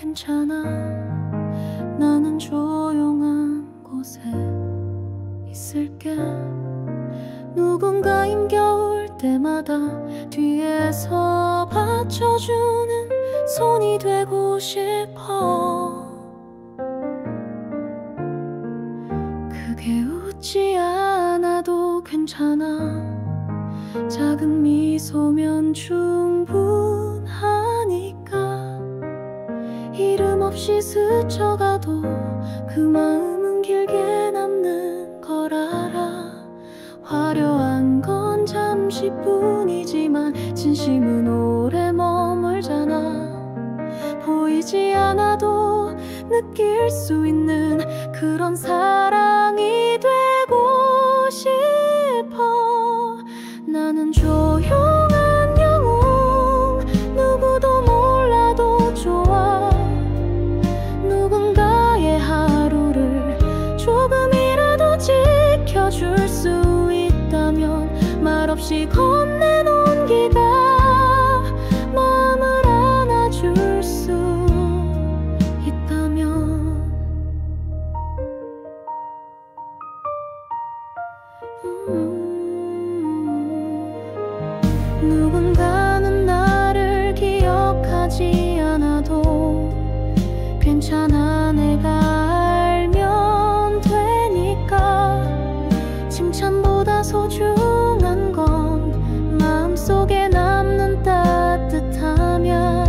괜찮아. 나는 조용한 곳에 있을게. 누군가 힘겨울 때마다 뒤에서 받쳐주는 손이 되고 싶어. 크게 웃지 않아도 괜찮아. 작은 미소면 충분하니까. 이름 없이 스쳐가도 그 마음은 길게 남는 걸 알아. 화려한 건 잠시뿐이지만 진심은 오래 머물잖아. 보이지 않아도 느낄 수 있는 그런 사랑이 되고 싶어. 나는 조용한 영웅, 누구도 몰라도 좋아. 누군가의 하루를 조금이라도 지켜줄 수 있다면 말없이 건네놓은 기가 마음을 안아줄 수 있다면. 누군가는 나를 기억하지 않아도 괜찮아. 내가 알면 되니까. 칭찬보다 소중한 건 마음속에 남는 따뜻함이야.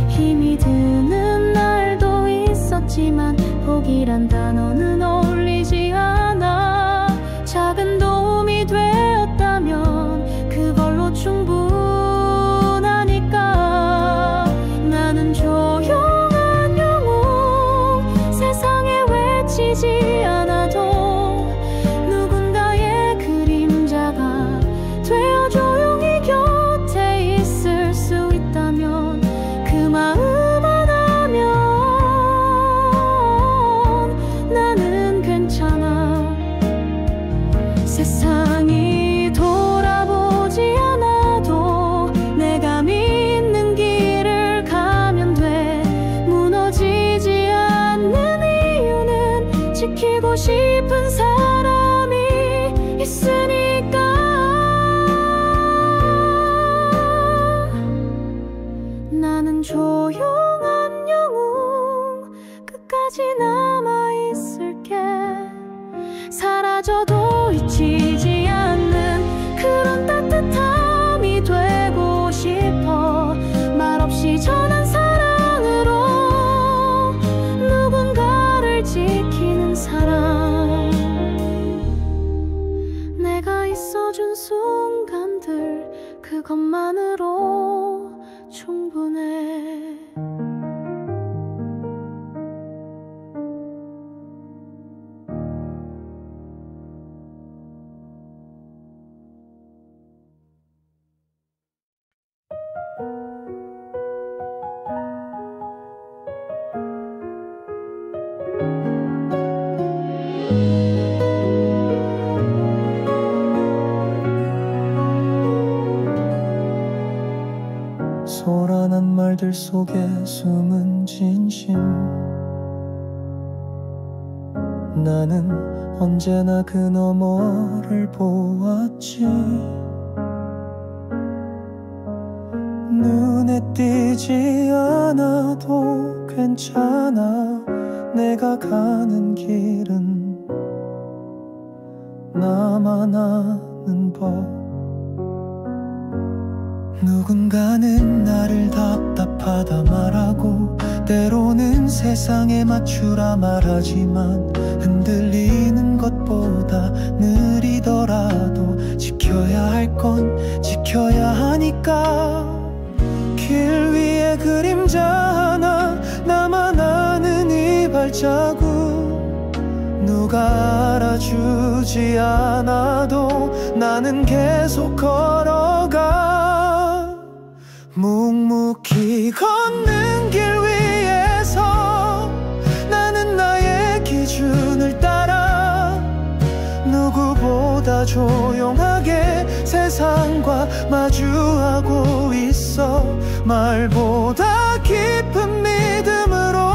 힘이 드는 날도 있었지만 포기란 단어는 어울리지 않아. 작은 도움이 되었다면 그걸로 충분하니까. 나는 조용한 영웅, 세상에 외치지 않아도 누군가의 그림자가 되어 조용히 곁에 있을 수 있다면 그 마음 하나면 나는 괜찮아. 세상이 돌아보지 않아도 내가 믿는 길을 가면 돼. 무너지지 않는 이유는 지키고 싶은 사람이 있으니까. 나는 조용한 영웅, 끝까지 남아있을게. 사라져도 잊히지 않는 그런 따뜻함이 되고 싶어. 말없이 전한 사랑으로 누군가를 지키는 사람. 내가 있어준 순간들 그것만으로 충분해. 소란한 말들 속에 숨은 진심. 나는 언제나 그 너머를 보았지. 눈에 띄지 않아도 괜찮아. 내가 가는 길은 나만 아는 법. 누군가는 나를 답답하다 말하고 때로는 세상에 맞추라 말하지만 흔들리는 것보다 느리더라도 지켜야 할 건 지켜야 하니까. 길 위에 그림자 하나, 나만 아는 이 발자국. 누가 알아주지 않아도 나는 계속 걸어가. 묵묵히 걷는 길 위에서 나는 나의 기준을 따라 누구보다 조용하게 세상과 마주하고 있어. 말보다 깊은 믿음으로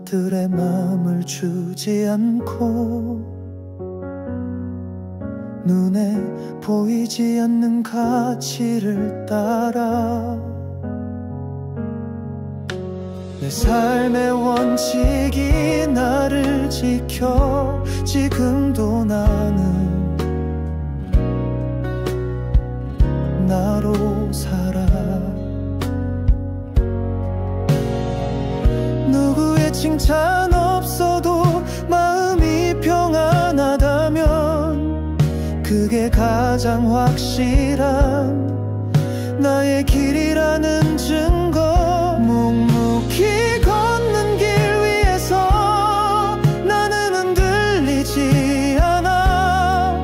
사람들의 마음을 주지 않고 눈에 보이지 않는 가치를 따라 내 삶의 원칙이 나를 지켜 지금도 나는 나로 살아. 누구의 칭찬 없어도 마음이 평안하다면 그게 가장 확실한 나의 길이라는 증거. 묵묵히 걷는 길 위에서 나는 흔들리지 않아.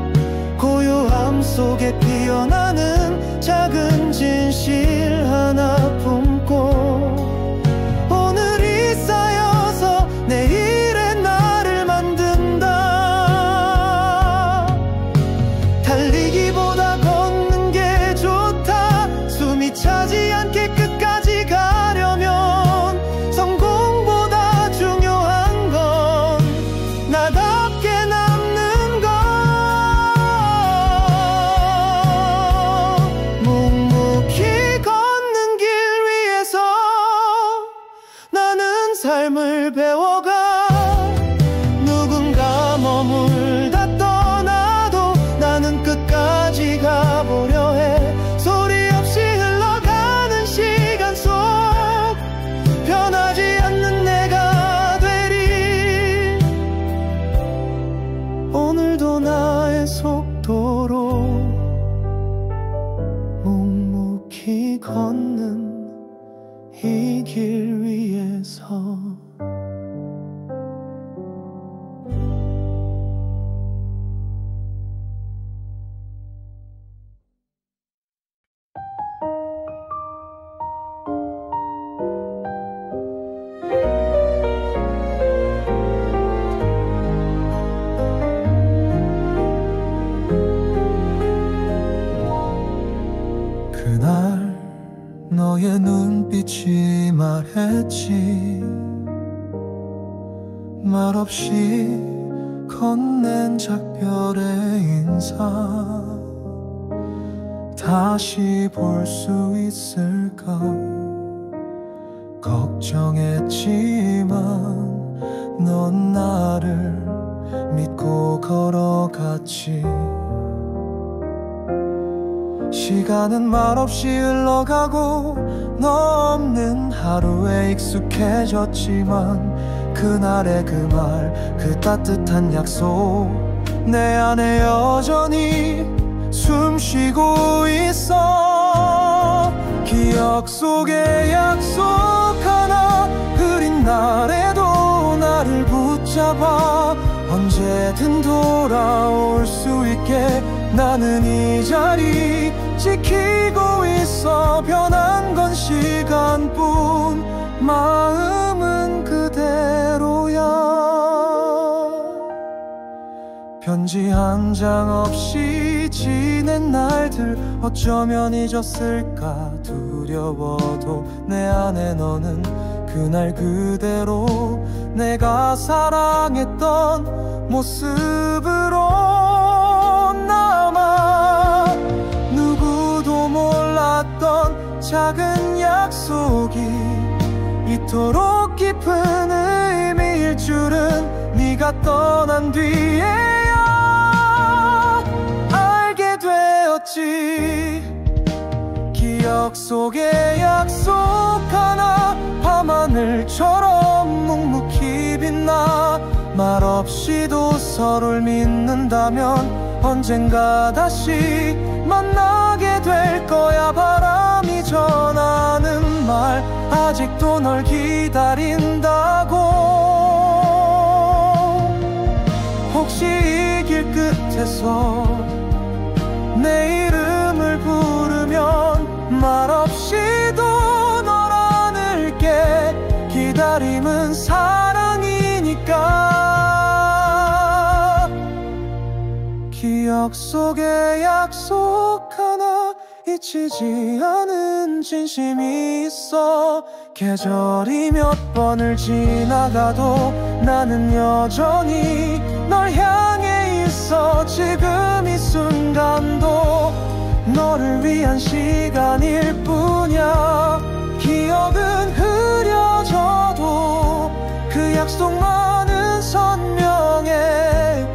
고요함 속에 피어나는 작은 진실 하나 품고 오늘이 쌓여서 내일의 나를 만든다. 달리기보다 걷는 게 좋다. 숨이 차지 않게 끝까지 가려면 성공보다 중요한 건 나답게 남는 것. 묵묵히 걷는 길 위에서 나는 삶을 배워가. 누군가 머물다 떠나도 나는 끝까지 가보려 해. 소리 없이 흘러가는 시간 속 변하지 않는 내가 되리. 오늘도 나의 속도로 묵묵히 걷는 이 길 위에서 그날 너의 눈빛이 말했지. 말없이 건넨 작별의 인사 다시 볼 수 있을까 걱정했지만 넌 나를 믿고 걸어갔지. 시간은 말없이 흘러가고 너 없는 하루에 익숙해졌지만 그날의 그 말, 그 따뜻한 약속 내 안에 여전히 숨쉬고 있어. 기억 속의 약속 하나 흐린 날에도 나를 붙잡아 언제든 돌아올 수 있게 나는 이 자리 지키고 있어. 변한 건 시간뿐 마음은 그대로야. 편지 한 장 없이 지낸 날들 어쩌면 잊었을까 두려워도 내 안에 너는 그날 그대로 내가 사랑했던 모습으로 남아. 누구도 몰랐던 작은 약속이 이토록 깊은 의미일 줄은 네가 떠난 뒤에야 알게 되었지. 기억 속의 약속 하나 밤하늘처럼 묵묵히 빛나. 말없이도 서로를 믿는다면 언젠가 다시 만나게 될 거야. 바람이 전하는 말 아직도 널 기다린다고. 혹시 이 길 끝에서 내 이름을 부르면 말없이도 널 안을게. 기다림은 사랑이니까. 기억 속의 약속 하나 지치지 않은 진심이 있어. 계절이 몇 번을 지나가도 나는 여전히 널 향해 있어. 지금 이 순간도 너를 위한 시간일 뿐이야. 기억은 흐려져도 그 약속만은 선명해.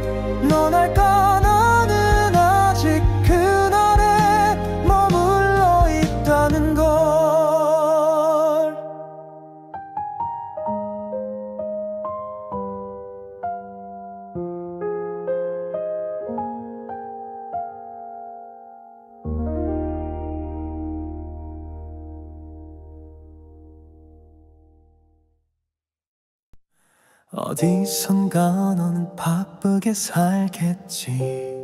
넌 알까 나는 아직 그날에 머물러 있다는 걸. 어디선가 너는 바쁘게 살겠지.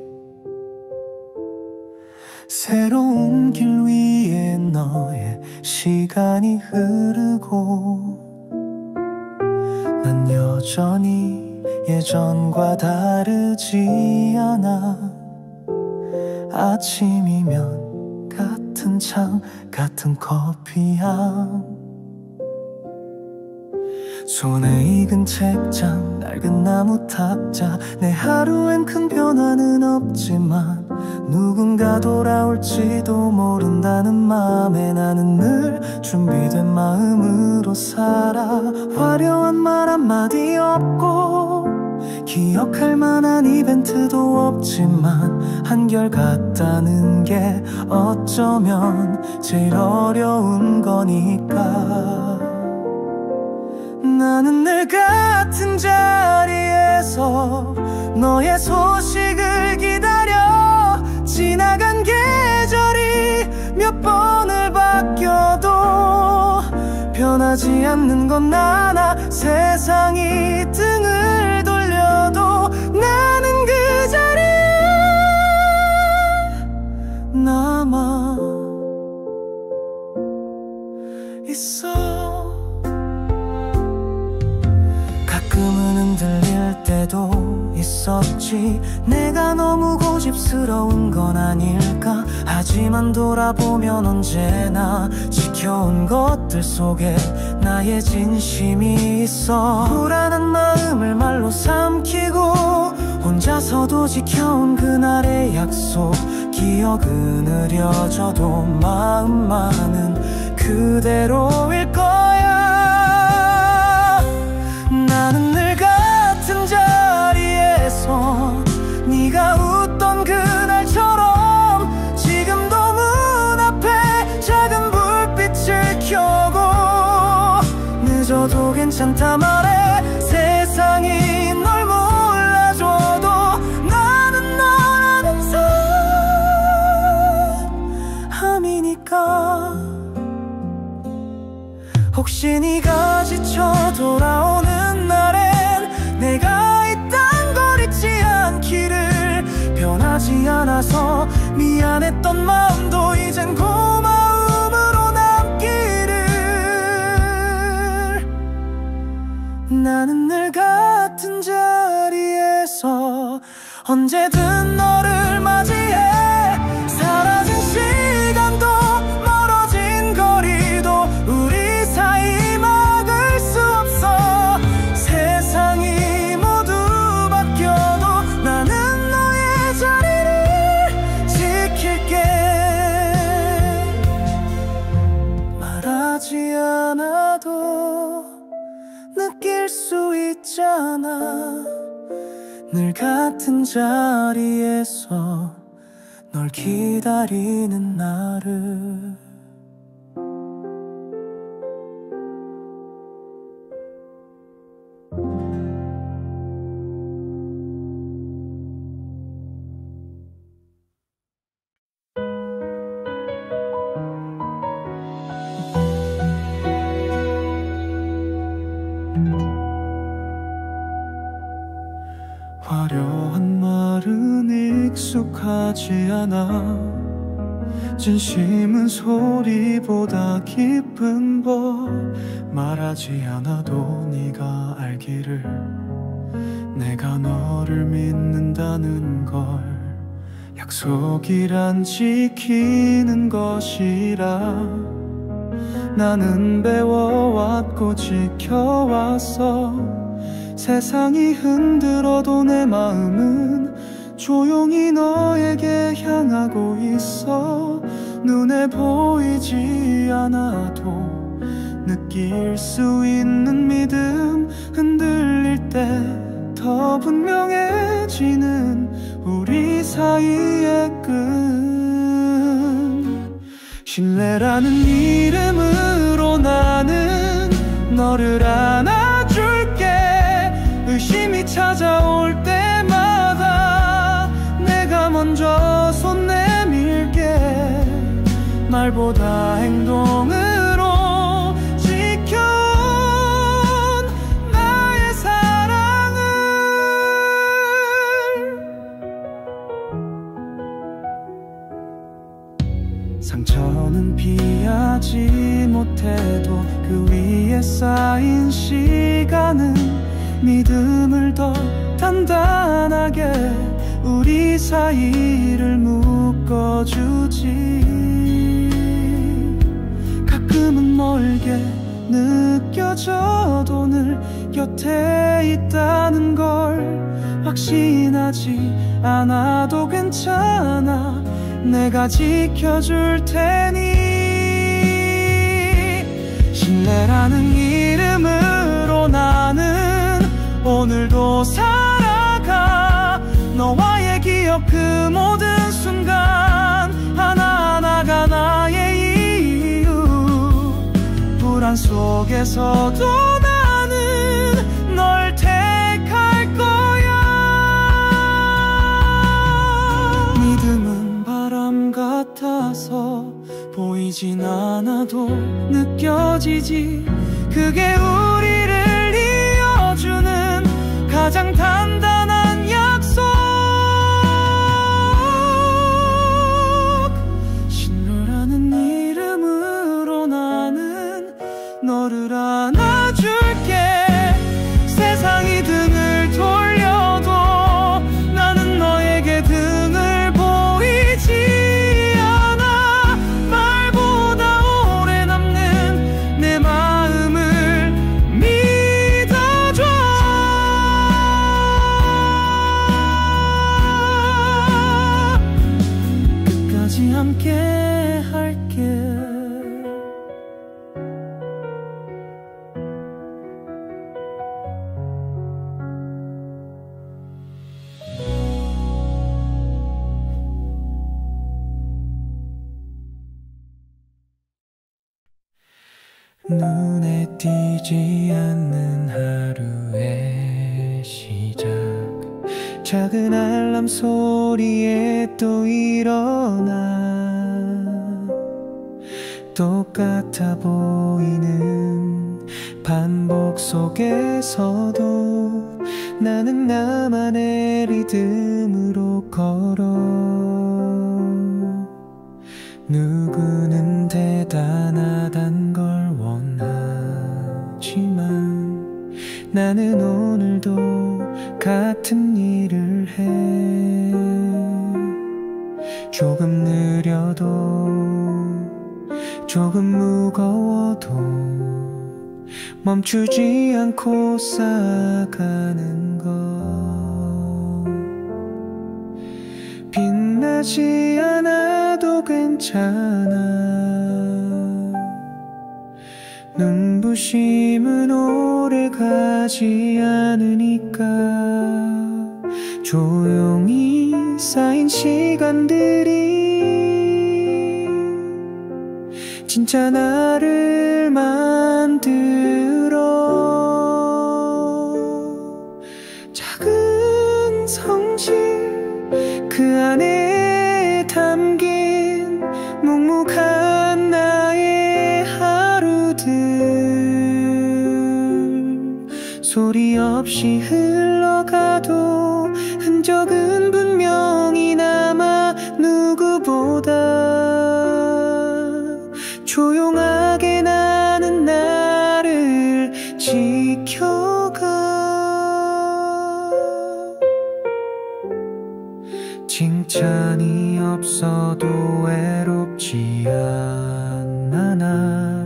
새로운 길 위에 너의 시간이 흐르고 난 여전히 예전과 다르지 않아. 아침이면 같은 창 같은 커피향, 손에 익은 책장 낡은 나무 탁자. 내 하루엔 큰 변화는 없지만 누군가 돌아올지도 모른다는 맘에 나는 늘 준비된 마음으로 살아. 화려한 말 한마디 없고 기억할 만한 이벤트도 없지만 한결같다는 게 어쩌면 제일 어려운 거니까. 나는 늘 같은 자리에서 너의 소식을 기다려. 지나간 계절이 몇 번을 바뀌어도 변하지 않는 건 나나. 세상이 등을 돌려도 나는 그 자리에 남아 있어. 가끔은 흔들릴 때도 있었지. 내가 너무 고집스러운 건 아닐까. 하지만 돌아보면 언제나 지켜온 것들 속에 나의 진심이 있어. 불안한 마음을 말로 삼키고 혼자서도 지켜온 그날의 약속. 기억은 흐려져도 마음만은 그대로일 거야. 나는 늘 같은 자리에서 네가 웃던 그날처럼 지금도 문 앞에 작은 불빛을 켜고. 늦어도 괜찮다 말해. 세상이 널 몰라줘도 나는 너라는 사람이니까. 혹시 네가 지쳐 돌아오는 날엔 내가 있단 걸 잊지 않기를. 변하지 않아서 미안했던 마음도 이젠 고마움으로 남기를. 나는 늘 같은 자리에서 언제든 너를 맞이해. 사라진 시간도 멀어진 거리도 우리 사이 막을 수 없어. 세상이 모두 바뀌어도 나는 너의 자리를 지킬게. 말하지 않아도 느낄 수 있잖아. 늘 같은 자리에서 널 기다리는 나를. 화려한 말은 익숙하지 않아. 진심은 소리보다 깊은 법. 말하지 않아도 네가 알기를. 내가 너를 믿는다는 걸 약속이란 지키는 것이라 나는 배워왔고 지켜왔어. 세상이 흔들어도 내 마음은 조용히 너에게 향하고 있어. 눈에 보이지 않아도 느낄 수 있는 믿음, 흔들릴 때 더 분명해지는 우리 사이의 끈. 신뢰라는 이름으로 나는 너를 안아줄게. 의심이 찾아올 때마다 내가 먼저 손 내밀게. 말보다 행동으로 지켜온 나의 사랑을. 상처는 피하지 못해도 그 위에 쌓인 시간은 믿음을 더 단단하게 우리 사이를 묶어주지. 가끔은 멀게 느껴져도 늘 곁에 있다는 걸 확신하지 않아도 괜찮아. 내가 지켜줄 테니. 신뢰라는 이름으로 나는 오늘도 살아가. 너와의 기억 그 모든 순간 하나하나가 나의 이유. 불안 속에서도 나는 널 택할 거야. 믿음은 바람 같아서 보이진 않아도 느껴지지. 그게 우리를 이어주는 가장 단단한 약속. 신뢰라는 이름으로 나는 너를 안아줄게. 세상이 등을 돌려도 나는 너에게 등을 보이지 않아. 말보다 오래 남는 내 마음을 믿어줘. 끝까지 함께 할게. 눈에 띄지 않는 하루의 시작. 작은 알람 소리에 또 일어나. 똑같아 보이는 반복 속에서도 나는 나만의 리듬으로 걸어. 누구는 대단하단 걸 원하지만 나는 오늘도 같은 일을 해. 조금 느려도 조금 무거워도 멈추지 않고 쌓아가는 것. 빛나지 않아도 괜찮아. 눈부심은 오래 가지 않으니까. 조용히 쌓인 시간들이 진짜 나를 만들어. 작은 성실 그 안에 담긴 묵묵한 나의 하루들. 소리 없이 흘러가도 흔적은 분명히 남아. 누구보다 조용하게 나는 나를 지켜가. 칭찬이 없어도 외롭지 않아. 나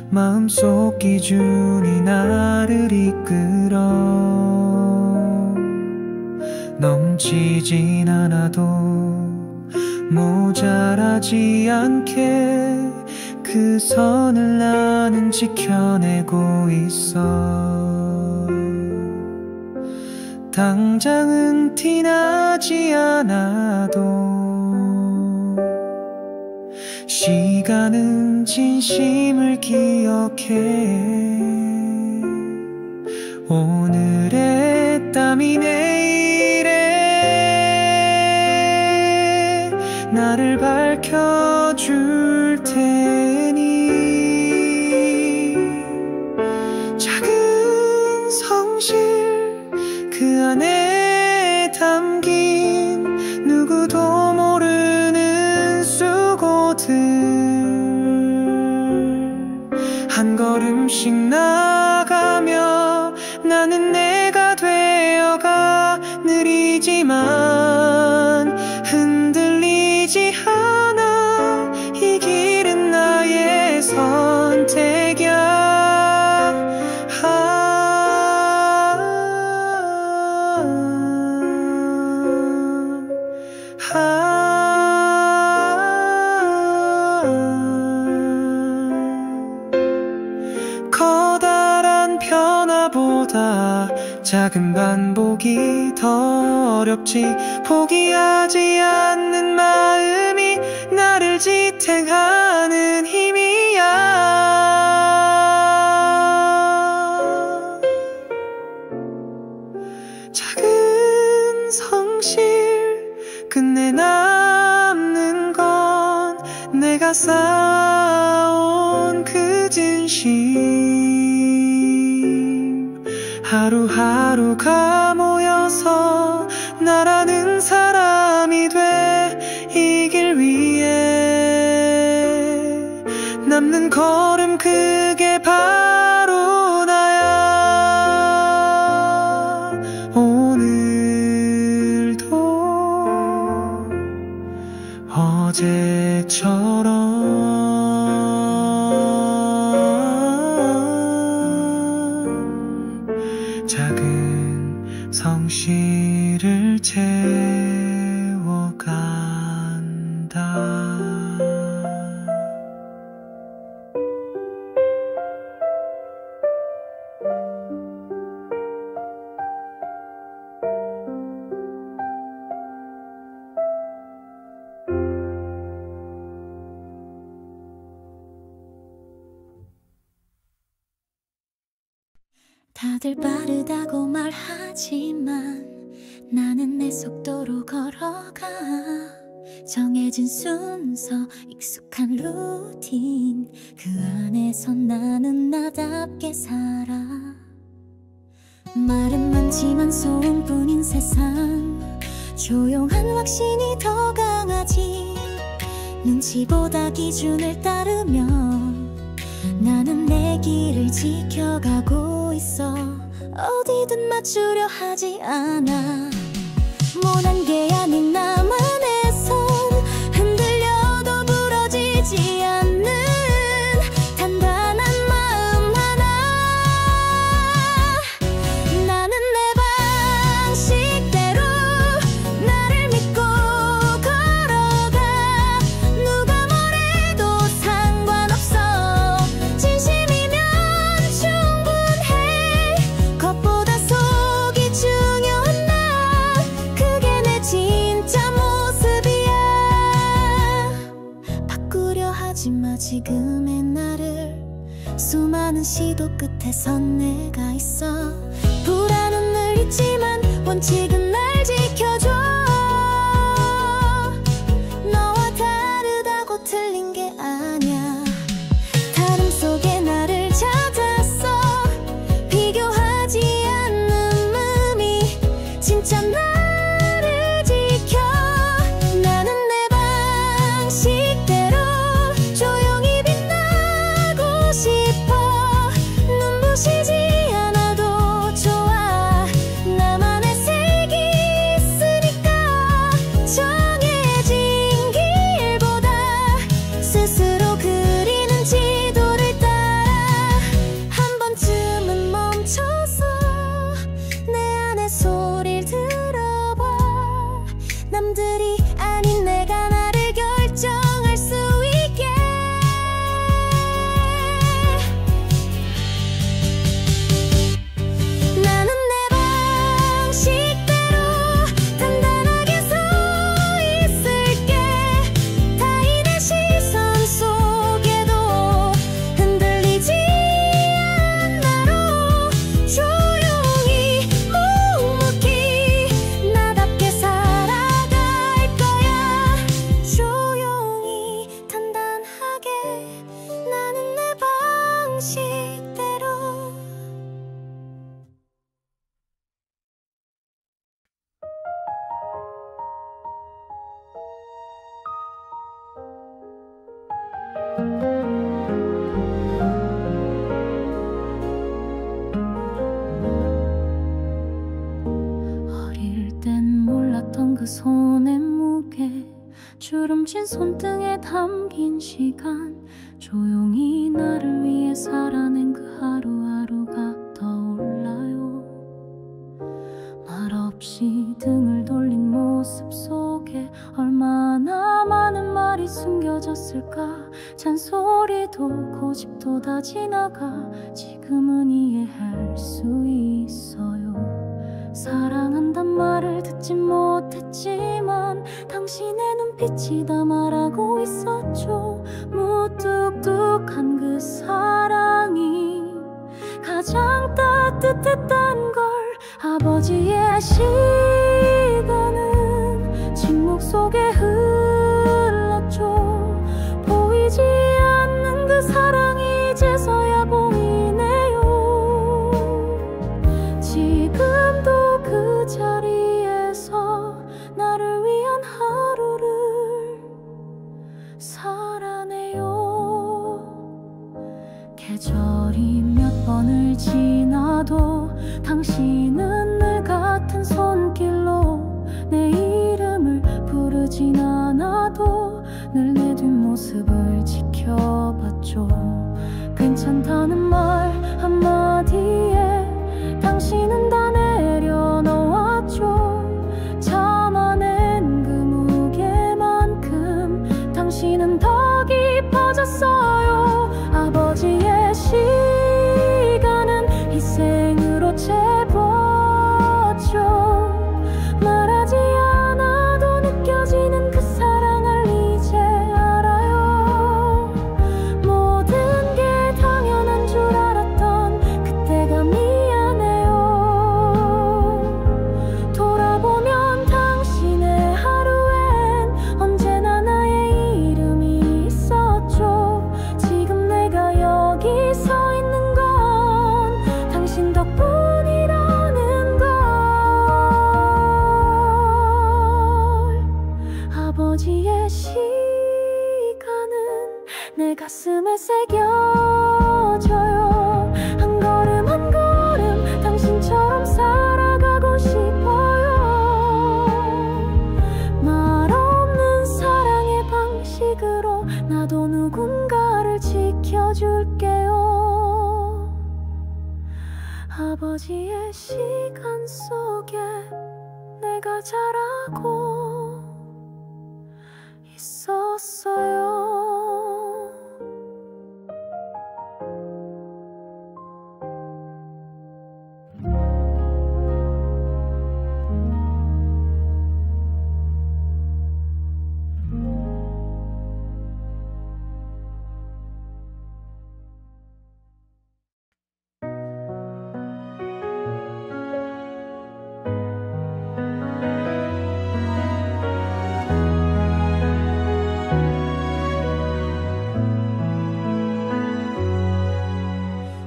마음속 기준이 나를 이끌어. 넘치진 않아도 모자라지 않게 그 선을 나는 지켜내고 있어. 당장은 티나지 않아도 시간은 진심을 기억해. 오늘의 땀이 내일의 나를 밝혀줄 테니. 작은 성실 그 안에 담긴 누구도 모르는 수고들, 한 걸음씩 나가며 나는 내가 되어가. 느리지만 흔들리지 않아. 이 길은 나의 선택이야. 커다란 변화보다 작은 반복이 더 어렵지. 포기하지 않는 마음이 나를 지탱하는 힘이야. 작은 성실 끝내 남는 건 내가 쌓아온 그 진심. 하루하루가 모여서 나라는 사람이 돼. 이 길 위에 남는 걸음 그게 바로 나야. 오늘도 어제처럼 작은 성실을 채워간다. 다들 빠르다고 말하지만 나는 내 속도로 걸어가. 정해진 순서, 익숙한 루틴, 그 안에서 나는 나답게 살아. 말은 많지만 소음뿐인 세상, 조용한 확신이 더 강하지. 눈치보다 기준을 따르며 나는 내 길을 지켜가고 있어. 어디든 맞추려 하지 않아. 모난 게 아닌 나만의 손, 흔들려도 부러지지 않는 단단한 마음 하나. 나는 내 방식대로 나를 믿고 걸어가. 누가 뭐래도 상관없어. 진심이면 충분해. 겉보다 속이 중요한 나, 그게 내 진짜 모습이야. 바꾸려 하지마 지금의 나를. 수많은 시도 끝에선 내가 있어. 불안은 늘 있지만 원칙은 날 지켜줘. 너와 다르다고 틀린 게 아냐. 다름 속에 나를 찾았어. 비교하지 않는 의미, 진짜 나를 지켜. 나는 내 방식대로 조용히 빛나고 싶어. 눈부시지 않아도 좋아. 나만의 색이 있으니까 정해진 손의 무게, 주름진 손등에 담긴 시간, 조용히 나를 위해 살아낸 그 하루하루가 떠올라요. 말없이 등을 돌린 모습 속에 얼마나 많은 말이 숨겨졌을까. 잔소리도 고집도 다 지나가 지금은 이해할 수 있어요. 사랑한단 말을 듣지 못했지만 당신의 눈빛이 다 말하고 있었죠. 무뚝뚝한 그 사랑이 가장 따뜻했단 걸. 아버지의 시간은 침묵 속에 흘렀죠. 보이지 않는 그 사랑이 이제서야 보이네요. 지금도 그 자리에서 나를 위한 하루를 살아내요. 계절이 몇 번을 지나도 당신은 늘 같은 손길로 내 이름을 부르진 않아도 늘 내 뒷모습을 지켜봤죠. 괜찮다는 말 한마디에 당신은 다 내려놓았죠. 참아낸 그 무게만큼 당신은 더 깊어졌어요. 아버지의 시간은 희생으로 채웠죠. 말하지 않아도 느껴지는 그 사랑을 이제 알아요. 모든 게 당연한 줄 알았던 그때가 미안해요. 돌아보면 당신의 하루엔 언제나 나의 이름이 있었죠. 지금 내가 여기 서 있는 건 당신 덕분이라는 걸. 아버지의 시간은 내 가슴에 새겨져요. 한 걸음 한 걸음 당신처럼 살아가고 싶어요. 말 없는 사랑의 방식으로 나도 누군가를 지켜줄게요. 아버지의 시간 속에 내가 자라고 있었어요.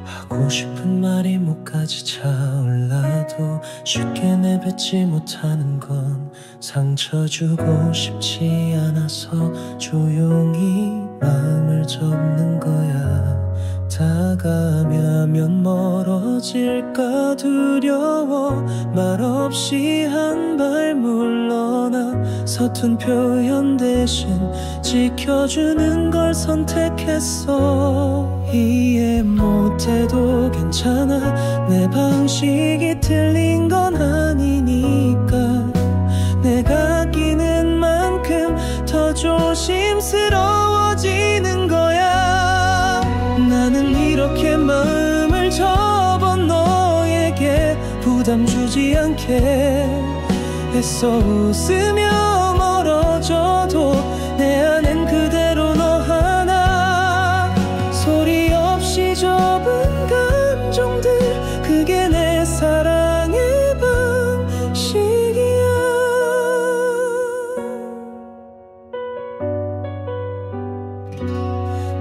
하고 싶은 말이 목까지 차올라도 쉽게 내뱉지 못하는 건 상처 주고 싶지 않아서 조용히 마음을 접는 거야. 다가가면 멀어질까 두려워 말없이 한 발 물러나 서툰 표현 대신 지켜주는 걸 선택했어. 이해 못해도 괜찮아. 내 방식이 틀린 건 아니니까. 내가 아끼는 만큼 더 조심스러워지는 거야. 나는 이렇게 마음을 접어 너에게 부담 주지 않게 애써 웃으며 멀어져도 내 안엔 그대로 너 하나. 소리 없이 접은 감정들 그게 내 사랑의 방식이야.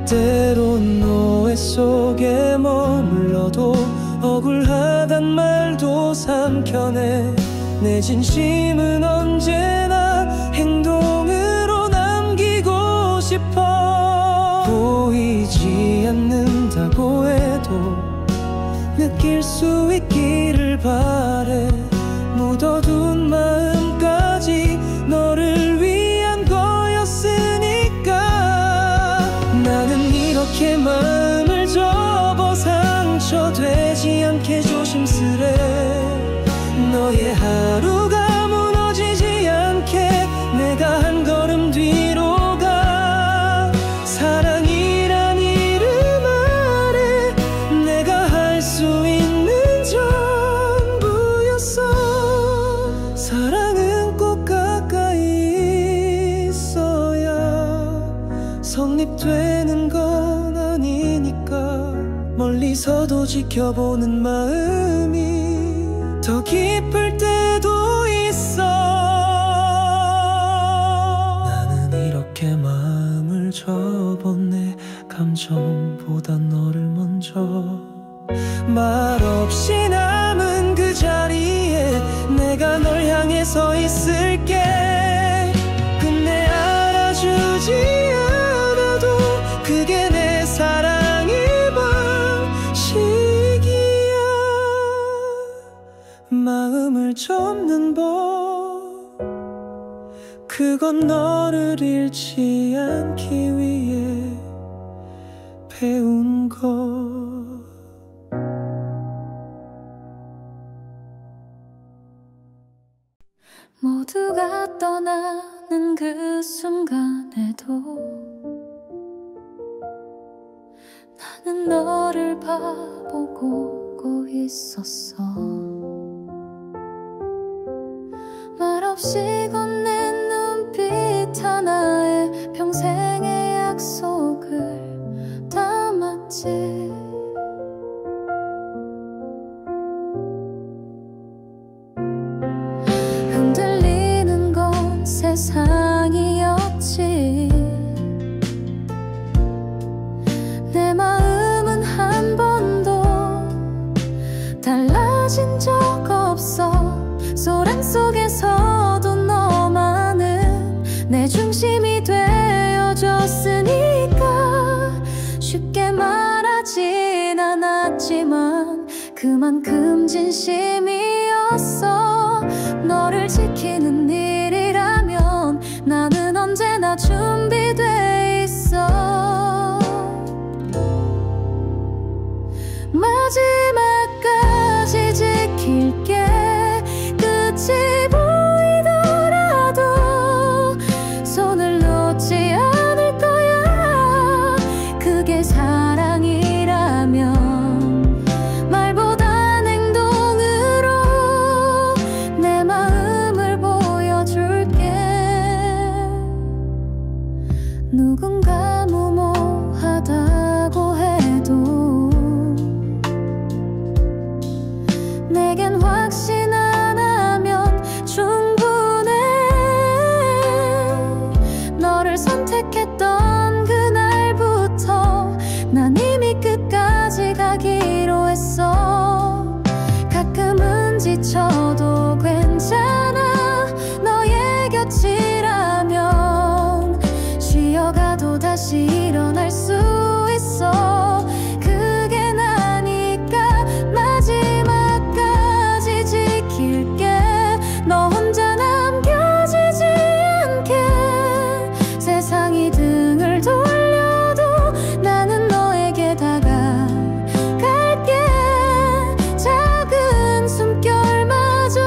때론 노예 속에 머물러도 억울하단 말도 삼켜내. 내 진심은 언제나 행동으로 남기고 싶어. 보이지 않는다고 해도 느낄 수 있기를 바래. 묻어둔 마음까지 멀리서도 지켜보는 마음이 더 기쁠 때도 있어. 나는 이렇게 마음을 접었네. 감정보다 너를 먼저. 말없이 남은 그 자리에 내가 널 향해 서 있을게. 끝내 알아주지 않아도 그게 내 사랑의 방식이야. 마음을 접는 법, 그건 너를 잃지 않기 위해 배운 것. 모두가 떠나는 그 순간에도 나는 너를 바라보고 있었어. 말없이 건넨 눈빛 하나에 평생의 약속을 담았지. 흔들리는 건 세상이었지. 내 마음은 한 번도 달라진 적 없어. 소란 속에서도 너만은 내 중심이 되어줬으니까. 쉽게 말하진 않았지만 그만큼 진심이었어. 너를 지키는 일이라면 나는 언제나 준비돼 있어. 마지막까지 지킬게. 끝이 보이더라도 손을 놓지 않을 거야. 그게 사랑이라면 말보단 행동으로 내 마음을 보여줄게. 누군가 무모하다고 해도 내겐 확신 안 하면 충분해. 너를 선택했던 그날부터 난 이미 끝까지 가기로 했어. 가끔은 지쳐도 괜찮아. 너의 곁이라면 쉬어가도 다시 일어날 수 있어. 그게 나니까 마지막까지 지킬게. 너 혼자 남겨지지 않게. 세상이 등을 돌려도 나는 너에게 다가갈게. 작은 숨결마저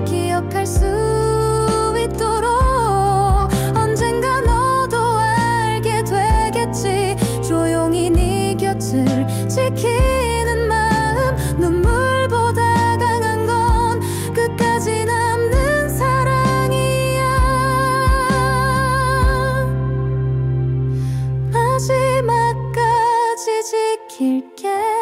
기억할 수 있도록 언젠가 너도 알게 되겠지. 조용히 네 곁을 지키는 마음. 눈물보다 강한 건 끝까지 남는 사랑이야. 마지막까지 지킬게.